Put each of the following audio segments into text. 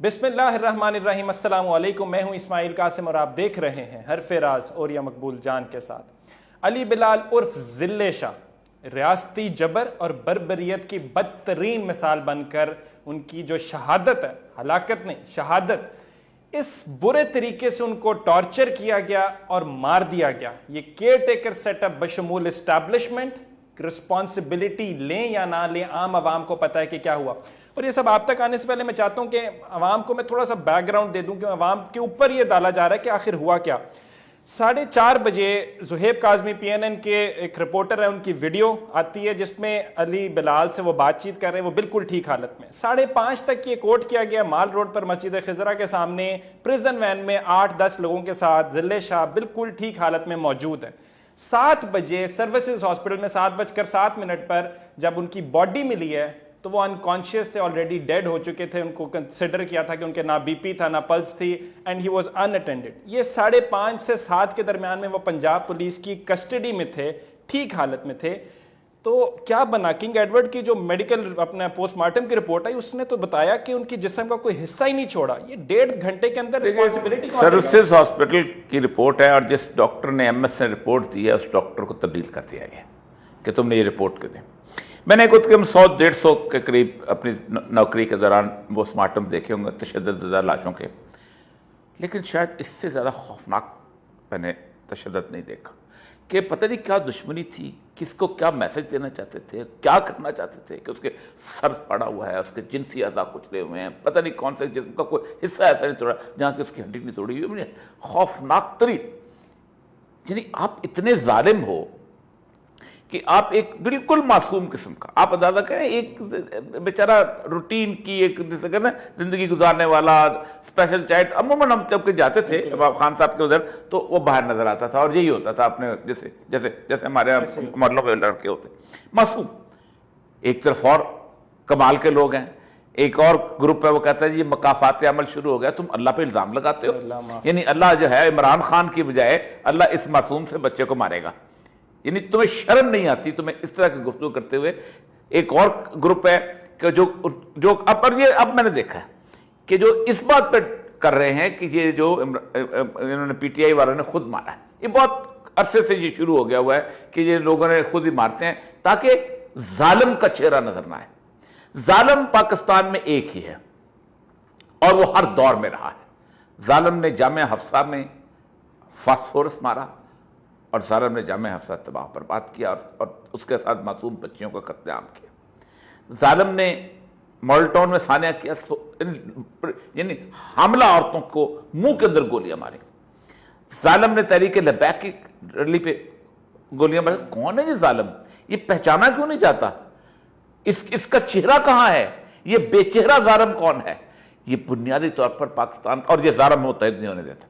بسم اللہ الرحمن الرحیم۔ السلام علیکم، میں ہوں اسماعیل قاسم اور آپ دیکھ رہے ہیں حرف راز اور یا مقبول جان کے ساتھ۔ علی بلال عرف ذلے شاہ ریاستی جبر اور بربریت کی بدترین مثال بن کر ان کی جو شہادت ہے، ہلاکت نہیں شہادت، اس برے طریقے سے ان کو ٹارچر کیا گیا اور مار دیا گیا۔ یہ کیئر ٹیکر سیٹ اپ بشمول اسٹیبلشمنٹ رسپانسبلٹی لیں یا نہ لیں، عام عوام کو پتہ ہے کہ کیا ہوا۔ اور یہ سب آپ تک آنے سے پہلے میں چاہتا ہوں کہ عوام کو میں تھوڑا سا بیک گراؤنڈ دے دوں کہ عوام کے اوپر یہ ڈالا جا رہا ہے کہ آخر ہوا کیا۔ 4:30 بجے زہیب کاظمی پی این این کے ایک رپورٹر ہے، ان کی ویڈیو آتی ہے جس میں علی بلال سے وہ بات چیت کر رہے ہیں، وہ بالکل ٹھیک حالت میں۔ 5:30 تک یہ کوٹ کیا گیا مال روڈ پر مسجد خضرہ کے سامنے پریزن وین میں 8-10 لوگوں کے ساتھ ذلے شاہ بالکل ٹھیک حالت میں موجود ہے۔ 7 بجے سروسز ہاسپٹل میں 7:07 پر جب ان کی باڈی ملی ہے تو وہ انکانشیس تھے، آلریڈی ڈیڈ ہو چکے تھے۔ ان کو کنسیڈر کیا تھا کہ ان کے نہ بی پی تھا نہ پلس تھی، and he was in attended. یہ 5:30 سے 7 کے درمیان میں وہ پنجاب پولیس کی کسٹڈی میں تھے، ٹھیک حالت میں تھے۔ تو کیا بنا؟ کنگ ایڈورڈ کی جو میڈیکل اپنا پوسٹ مارٹم کی رپورٹ آئی، اس نے تو بتایا کہ ان کی جسم کا کوئی حصہ ہی نہیں چھوڑا۔ یہ 1.5 گھنٹے کے اندر رسپانسبلٹی سروسز ہاسپٹل کی رپورٹ ہے، اور جس ڈاکٹر نے ایم ایس نے رپورٹ دی ہے اس ڈاکٹر کو تبدیل کر دیا گیا کہ تم نے یہ رپورٹ کر دیں۔ میں نے کچھ کم 100-150 کے قریب اپنی نوکری کے دوران پوسٹ مارٹم دیکھے ہوں گے تشدد زدہ لاشوں کے، لیکن شاید اس سے زیادہ خوفناک میں نے تشدد نہیں دیکھا کہ پتہ نہیں کیا دشمنی تھی، کس کو کیا میسج دینا چاہتے تھے، کیا کرنا چاہتے تھے کہ اس کے سر پڑا ہوا ہے، اس کے جنسی اعضاء کچلے ہوئے ہیں، پتہ نہیں کون سے جسم کا کوئی حصہ ایسا نہیں توڑا جہاں کہ اس کی ہڈی نہیں توڑی ہوئی۔ خوفناک ترین، یعنی آپ اتنے ظالم ہو کہ آپ ایک بالکل معصوم قسم کا، آپ اندازہ کریں ایک بیچارہ روٹین کی ایک زندگی گزارنے والا اسپیشل چائلڈ۔ عموماً ہم جب کہ جاتے تھے خان صاحب کے ادھر تو وہ باہر نظر آتا تھا، اور یہی ہوتا تھا اپنے جیسے ہمارے محلوں کے لڑکے ہوتے، معصوم۔ ایک طرف اور کمال کے لوگ ہیں، ایک اور گروپ ہے وہ کہتا ہے جی مکافات عمل شروع ہو گیا، تم اللہ پہ الزام لگاتے ہو، یعنی اللہ جو ہے عمران خان کی بجائے اللہ اس معصوم سے بچے کو مارے گا، یعنی تمہیں شرم نہیں آتی تمہیں اس طرح کی گفتگو کرتے ہوئے۔ ایک اور گروپ ہے کہ جو اب میں نے دیکھا ہے کہ جو اس بات پہ کر رہے ہیں کہ یہ جو انہوں نے پی ٹی آئی والوں نے خود مارا ہے، یہ بہت عرصے سے یہ شروع ہو گیا ہوا ہے کہ یہ لوگوں نے خود ہی مارتے ہیں تاکہ ظالم کا چہرہ نظر نہ آئے۔ ظالم پاکستان میں ایک ہی ہے اور وہ ہر دور میں رہا ہے۔ ظالم نے جامعہ حفصہ میں فاسفورس مارا، اور ظالم نے جامعہ حفصہ تباہ برباد کیا اور اس کے ساتھ معصوم بچیوں کا قتل عام کیا۔ ظالم نے ماڈل ٹاؤن میں سانحہ کیا، یعنی حاملہ عورتوں کو منہ کے اندر گولیاں ماری۔ ظالم نے تحریک لبیک کی ریلی پہ گولیاں ماری۔ کون ہے یہ ظالم؟ یہ پہچانا کیوں نہیں جاتا؟ اس کا چہرہ کہاں ہے؟ یہ بے چہرہ ظالم کون ہے؟ یہ بنیادی طور پر پاکستان اور یہ ظالم متحد نہیں ہونے دیتا۔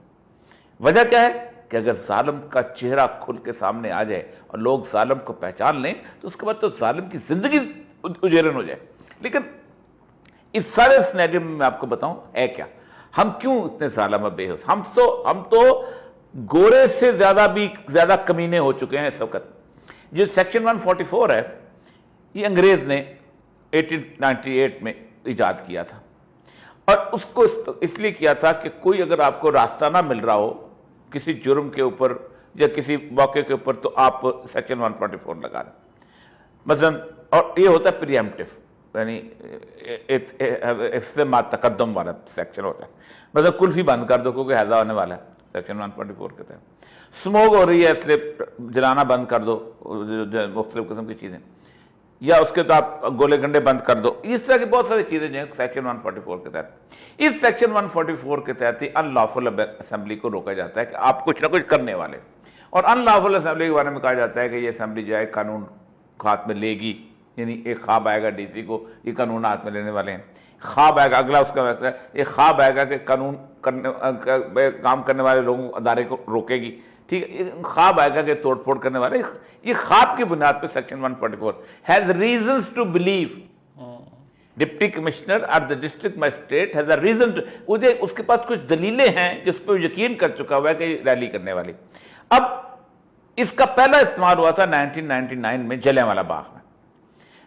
وجہ کیا ہے کہ اگر ظالم کا چہرہ کھل کے سامنے آ جائے اور لوگ ظالم کو پہچان لیں تو اس کے بعد تو ظالم کی زندگی اجیرن ہو جائے۔ لیکن اس سارے سینیریو میں میں آپ کو بتاؤں ہے کیا، ہم کیوں اتنے ظالم اور بے ہوش؟ ہم تو گورے سے زیادہ کمینے ہو چکے ہیں اس وقت۔ جو سیکشن 144 ہے یہ انگریز نے 1898 میں ایجاد کیا تھا، اور اس کو اس لیے کیا تھا کہ کوئی اگر آپ کو راستہ نہ مل رہا ہو کسی جرم کے اوپر یا کسی موقع کے اوپر تو آپ سیکشن 144 لگا دیں مثلا، اور یہ ہوتا ہے پری ایمپٹیو، یعنی حفظ ما تقدم والا سیکشن ہوتا ہے۔ مثلا کلفی بند کر دو کیونکہ حیضہ ہونے والا ہے، سیکشن 144 کے تحت۔ اسموک ہو رہی ہے اس لیے جلانا بند کر دو، مختلف قسم کی چیزیں، یا اس کے تو آپ گولے گنڈے بند کر دو، اس طرح کی بہت ساری چیزیں جو ہیں سیکشن 144 کے تحت۔ اس سیکشن 144 کے تحت ہی ان لافل اسمبلی کو روکا جاتا ہے کہ آپ کچھ نہ کچھ کرنے والے، اور ان لافل اسمبلی کے بارے میں کہا جاتا ہے کہ یہ اسمبلی جو ہے قانون ہاتھ میں لے گی، یعنی ایک خواب آئے گا ڈی سی کو یہ قانون ہاتھ میں لینے والے ہیں، خواب آئے گا اگلا اس کا مطلب ہے یہ خواب آئے گا کہ قانون کام کرنے والے لوگوں ادارے کو روکے گی، ٹھیک ہے، خواب آئے گا کہ توڑ پھوڑ کرنے والے، یہ خواب کی بنیاد پہ section 144 has reasons to believe deputy commissioner اور the district magistrate has a reason to، اس کے پاس کچھ دلیلیں ہیں جس پہ یقین کر چکا ہوا ہے کہ ریلی کرنے والی۔ اب اس کا پہلا استعمال ہوا تھا 1999 میں جلیانوالہ باغ میں۔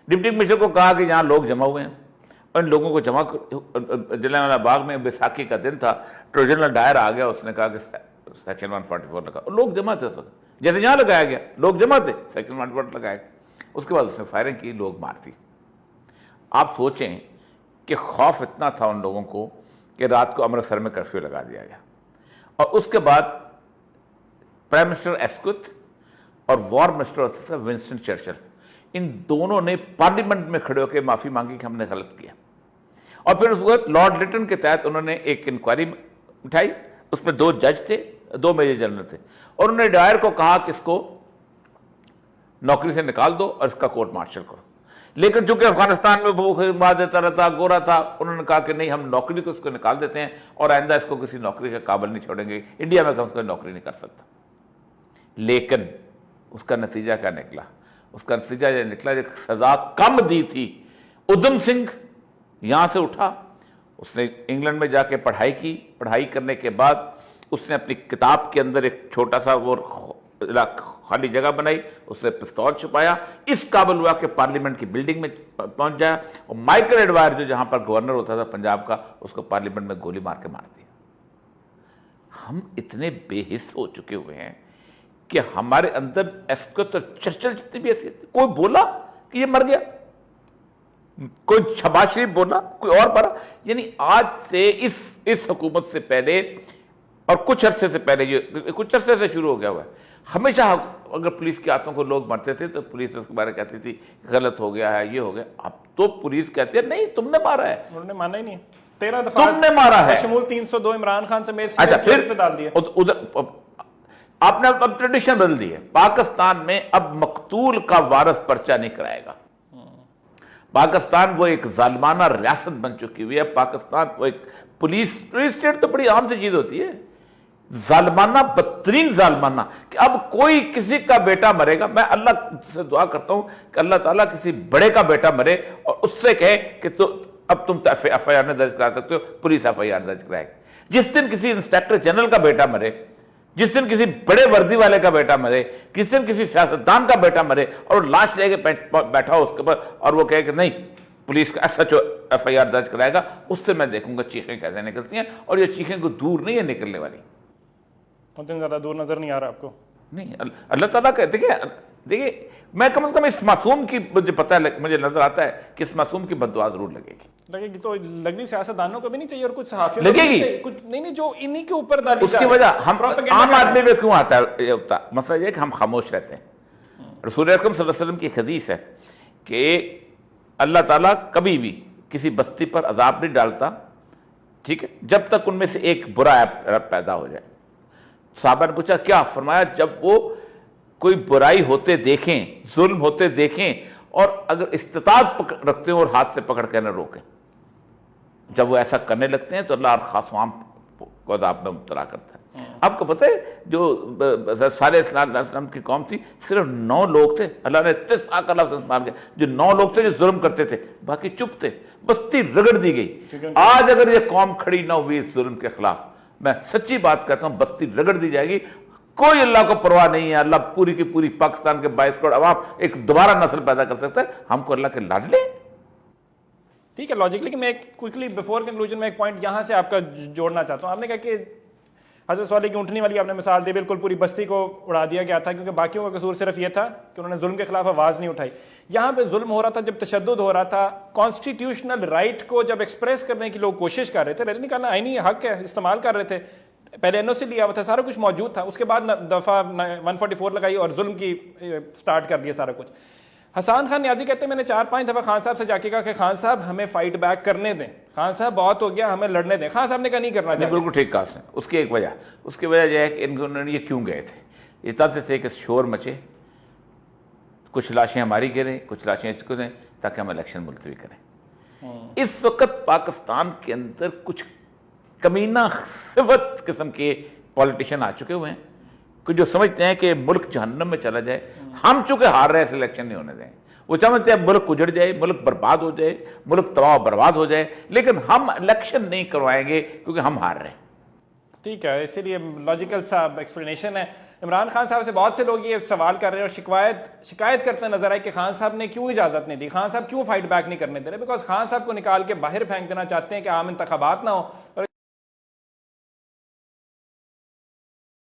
ڈپٹی کمشنر کو کہا کہ یہاں لوگ جمع ہوئے ہیں ان لوگوں کو جمع جلیانوالہ باغ میں بیساکھی کا دن تھا، تو جنرل ڈائر آ گیا، اس نے کہا کہ سیکشن 144 لگا، اور لوگ جمع تھے اس وقت، جیسے یہاں لگایا گیا لوگ جمع تھے، سیکشن 144 لگایا گیا۔ اس کے بعد اس نے فائرنگ کی، لوگ مار دی۔ آپ سوچیں کہ خوف اتنا تھا ان لوگوں کو کہ رات کو امرتسر میں کرفیو لگا دیا گیا، اور اس کے بعد پرائم منسٹر ایسکوتھ اور وار منسٹر ہوتا تھا ونسٹن چرچل، ان دونوں نے پارلیمنٹ میں کھڑے ہو کے معافی مانگی کہ ہم نے غلط کیا، اور پھر اس وقت لارڈ لٹن کے تحت انہوں نے ایک انکوائری اٹھائی، اس میں 2 جج تھے، 2 میجر جنرل تھے، اور انہوں نے ڈائر کو کہا کہ اس کو نوکری سے نکال دو اور اس کا کورٹ مارشل کرو، لیکن چونکہ افغانستان میں وہ خدمات دیتا رہتا، گورا تھا، انہوں نے کہا کہ نہیں، ہم نوکری کو اس کو نکال دیتے ہیں اور آئندہ اس کو کسی نوکری کے قابل نہیں چھوڑیں گے، انڈیا میں کم سے کم نوکری نہیں کر سکتا۔ لیکن اس کا نتیجہ کیا نکلا؟ اس کا نتیجہ یہ نکلا کہ سزا کم دی تھی۔ ادھم سنگھ یہاں سے اٹھا، اس نے انگلینڈ میں جا کے پڑھائی کی، پڑھائی کرنے کے بعد اس نے اپنی کتاب کے اندر ایک چھوٹا سا وہ خالی جگہ بنائی، اس نے پستول چھپایا، اس قابل ہوا کہ پارلیمنٹ کی بلڈنگ میں پہنچ جایا، اور مائیکل ایڈوائر جو جہاں پر گورنر ہوتا تھا پنجاب کا، اس کو پارلیمنٹ میں گولی مار کے مار دیا۔ ہم اتنے بے حس ہو چکے ہوئے ہیں کہ ہمارے اندر ایسکوتھ اور چرچل جتنی بھی حیثیت، کوئی بولا کہ یہ مر گیا، کوئی شہباز شریف بولا، کوئی اور بڑا، یعنی آج سے اس حکومت سے پہلے اور کچھ عرصے سے پہلے، یہ کچھ عرصے سے شروع ہو گیا ہوا ہے، ہمیشہ اگر پولیس کے ہاتھوں کو لوگ مرتے تھے تو پولیس اس کے بارے میں کہتی تھی غلط ہو گیا ہے، یہ ہو گیا۔ اب تو پولیس کہتی ہے نہیں، تم نے مارا ہے، انہوں نے مانا ہی نہیں، 13 دفعہ تم نے مارا ہے، شمول 302 عمران خان سمیت اچھا جیل پہ ڈال دیا۔ ادھر آپ نے اب ٹریڈیشن بدل دی ہے، پاکستان میں اب مقتول کا وارث پرچہ نہیں کرائے گا۔ پاکستان وہ ایک ظالمانہ ریاست بن چکی ہوئی ہے، پاکستان وہ ایک پولیس اسٹیٹ تو بڑی عام سی چیز ہوتی ہے، ظالمانہ، بدترین ظالمانہ، کہ اب کوئی کسی کا بیٹا مرے گا، میں اللہ سے دعا کرتا ہوں کہ اللہ تعالیٰ کسی بڑے کا بیٹا مرے اور اس سے کہے کہ اب تم ایف آئی آر نہیں درج کرا سکتے ہو، پولیس ایف آئی آر درج کرائے گی۔ جس دن کسی انسپیکٹر جنرل کا بیٹا مرے، جس دن کسی بڑے وردی والے کا بیٹا مرے، کس دن کسی سیاستدان کا بیٹا مرے اور لاش لے کے بیٹھا ہو اس کے اوپر اور وہ کہے کہ نہیں پولیس کا ایسا ایف آئی آر درج کرائے گا، اس سے میں دیکھوں گا چیخیں کیسے نکلتی ہیں، اور یہ چیخیں کو دور نہیں ہے نکلنے والی، اتنا زیادہ دور نظر نہیں آ رہا آپ کو؟ نہیں۔ اللہ تعالیٰ کا دیکھیے میں کم از کم اس معصوم کی مجھے پتہ ہے، مجھے نظر آتا ہے کہ اس معصوم کی بد دعا ضرور لگے گی، لگے گی تو لگنی سیاستدانوں کو بھی نہیں چاہیے اور کچھ صحافیوں لگے گی، کچھ نہیں جو انہی کے اوپر ڈالی اس کی وجہ ہم عام آدمی میں کیوں آتا ہے مسئلہ یہ کہ ہم خاموش رہتے ہیں۔ رسول اکرم صلی اللہ علیہ وسلم کی ایک حدیث ہے کہ اللہ تعالیٰ کبھی بھی کسی بستی پر عذاب نہیں ڈالتا، ٹھیک ہے، جب تک ان میں سے ایک برا عیب پیدا ہو جائے۔ صحابہ نے پوچھا کیا؟ فرمایا جب وہ کوئی برائی ہوتے دیکھیں، ظلم ہوتے دیکھیں، اور اگر استطاعت رکھتے ہیں اور ہاتھ سے پکڑ کے نہ روکیں، جب وہ ایسا کرنے لگتے ہیں تو اللہ خاص عام کو عذاب میں مبتلا کرتا ہے۔ آپ کو پتہ ہے جو صالح علیہ السلام کی قوم تھی، صرف 9 لوگ تھے، اللہ نے 9 کا لفظ استعمال کیا، جو 9 لوگ تھے جو ظلم کرتے تھے، باقی چپ تھے، بستی رگڑ دی گئی۔ آج اگر یہ قوم کھڑی نہ ہوئی اس ظلم کے خلاف، میں سچی بات کہتا ہوں بستی رگڑ دی جائے گی۔ کوئی اللہ کو پرواہ نہیں ہے، اللہ پوری کی پوری پاکستان کے 22 کروڑ عوام ایک دوبارہ نسل پیدا کر سکتا ہے، ہم کو اللہ کے لاڈلے۔ ٹھیک ہے لاجکلی کہ میں کوئکلی بیفور کنکلوژن میں ایک پوائنٹ یہاں سے آپ کا جوڑنا چاہتا ہوں۔ آپ نے کہا کہ حضرت صالح کی اونٹنی والی آپ نے مثال دی، بالکل پوری بستی کو اڑا دیا گیا تھا کیونکہ باقیوں کا قصور صرف یہ تھا کہ انہوں نے ظلم کے خلاف آواز نہیں اٹھائی۔ یہاں پہ ظلم ہو رہا تھا جب تشدد ہو رہا تھا، کانسٹیٹیوشنل رائٹ کو جب ایکسپریس کرنے کی لوگ کوشش کر رہے تھے، ریلی نکالنا آئینی حق ہے، استعمال کر رہے تھے، پہلے این او سی لیا ہوا تھا، سارا کچھ موجود تھا، اس کے بعد دفعہ 144 لگائی اور ظلم کی سٹارٹ کر دیا سارا کچھ۔ حسان خان نیازی کہتے ہیں میں نے 4-5 دفعہ خان صاحب سے جا کے کہا کہ خان صاحب ہمیں فائٹ بیک کرنے دیں، خان صاحب بہت ہو گیا ہمیں لڑنے دیں۔ خان صاحب نے کہا نہیں کرنا چاہیے۔ بالکل ٹھیک کہا اس نے۔ اس کی ایک وجہ، اس کی وجہ یہ ہے کہ انہوں نے یہ کیوں گئے تھے، یہ چاہتے تھے کہ شور مچے، کچھ لاشیں ہماری گریں، کچھ لاشیں اس کو دیں تاکہ ہم الیکشن ملتوی کریں۔ اس وقت پاکستان کے اندر کچھ کمینہ صفت قسم کے پولیٹیشین آ چکے ہوئے ہیں کہ جو سمجھتے ہیں کہ ملک جہنم میں چلا جائے، ہم چونکہ ہار رہے ہیں الیکشن نہیں ہونے دیں، وہ سمجھتے ہیں ملک اجڑ جائے، ملک برباد ہو جائے، ملک تباہ و برباد ہو جائے، لیکن ہم الیکشن نہیں کروائیں گے کیونکہ ہم ہار رہے ہیں۔ ٹھیک ہے، اسی لیے لاجیکل سا ایکسپلینیشن ہے۔ عمران خان صاحب سے بہت سے لوگ یہ سوال کر رہے ہیں اور شکایت کرتے نظر آئے کہ خان صاحب نے کیوں اجازت نہیں دی, خان صاحب کیوں فائٹ بیک نہیں کرنے دے رہے, بیکاز خان صاحب کو نکال کے باہر پھینک دینا چاہتے ہیں کہ عام انتخابات نہ ہو. اور